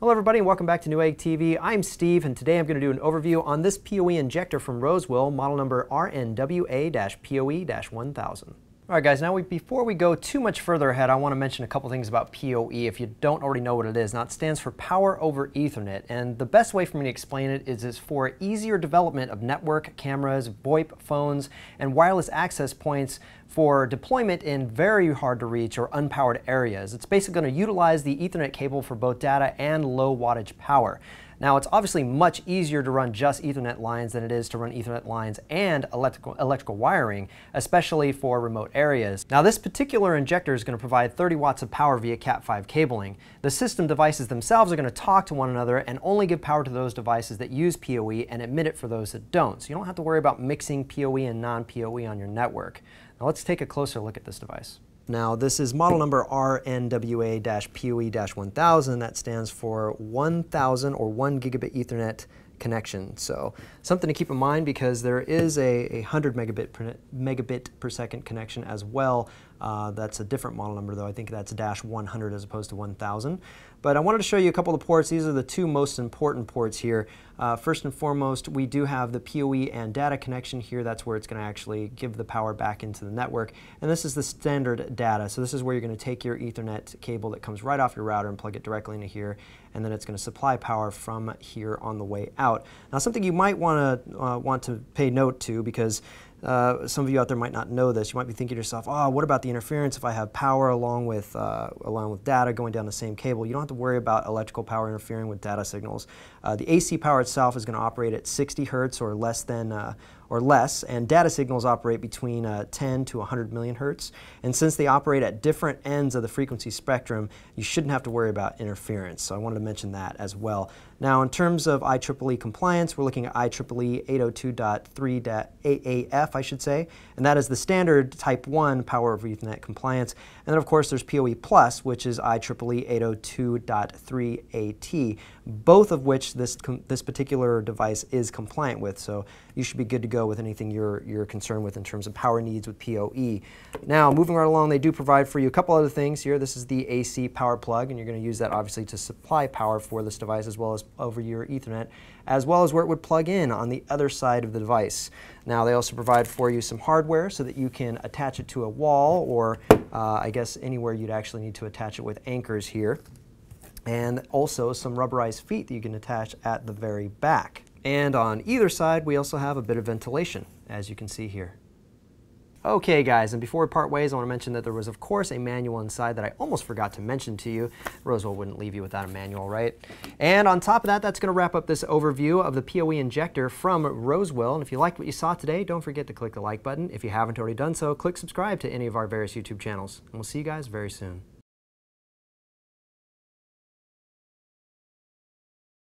Hello everybody and welcome back to Newegg TV. I'm Steve and today I'm going to do an overview on this PoE injector from Rosewill, model number RNWA-PoE-1000. Alright guys, now before we go too much further ahead, I want to mention a couple things about PoE if you don't already know what it is. Now it stands for Power over Ethernet, and the best way for me to explain it is for easier development of network, cameras, VoIP, phones, and wireless access points for deployment in very hard to reach or unpowered areas. It's basically going to utilize the Ethernet cable for both data and low wattage power. Now it's obviously much easier to run just Ethernet lines than it is to run Ethernet lines and electrical wiring, especially for remote areas. Now this particular injector is going to provide 30 watts of power via Cat5 cabling. The system devices themselves are going to talk to one another and only give power to those devices that use PoE and emit it for those that don't. So you don't have to worry about mixing PoE and non-PoE on your network. Now let's take a closer look at this device. Now this is model number RNWA-PoE-1000. That stands for 1000 or 1 gigabit Ethernet connection. So something to keep in mind because there is a 100 megabit per second connection as well. That's a different model number though. I think that's -100 as opposed to 1000. But I wanted to show you a couple of ports. These are the two most important ports here. First and foremost, we do have the PoE and data connection here. That's where it's going to actually give the power back into the network. And this is the standard data. So this is where you're going to take your Ethernet cable that comes right off your router and plug it directly into here. And then it's going to supply power from here on the way out. Now something you might want to pay note to, because some of you out there might not know this. You might be thinking to yourself, oh, what about the interference if I have power along with data going down the same cable? You don't have to worry about electrical power interfering with data signals. The AC power itself is going to operate at 60 hertz or less, and data signals operate between 10 to 100 million hertz. And since they operate at different ends of the frequency spectrum, you shouldn't have to worry about interference. So I wanted to mention that as well. Now, in terms of IEEE compliance, we're looking at IEEE 802.3.8AF, I should say, and that is the standard Type 1 Power over Ethernet compliance. And then, of course, there's PoE Plus, which is IEEE 802.3AT, both of which this particular device is compliant with. So you should be good to go with anything you're concerned with in terms of power needs with PoE. Now, moving right along, they do provide for you a couple other things here. This is the AC power plug, and you're going to use that obviously to supply power for this device as well as over your Ethernet, as well as where it would plug in on the other side of the device. Now, they also provide for you some hardware so that you can attach it to a wall or I guess anywhere you'd actually need to attach it with anchors here. And also some rubberized feet that you can attach at the very back. And on either side, we also have a bit of ventilation, as you can see here. Okay guys, and before we part ways, I want to mention that there was of course a manual inside that I almost forgot to mention to you. Rosewill wouldn't leave you without a manual, right? And on top of that, that's going to wrap up this overview of the PoE injector from Rosewill. And if you liked what you saw today, don't forget to click the like button. If you haven't already done so, click subscribe to any of our various YouTube channels. And we'll see you guys very soon.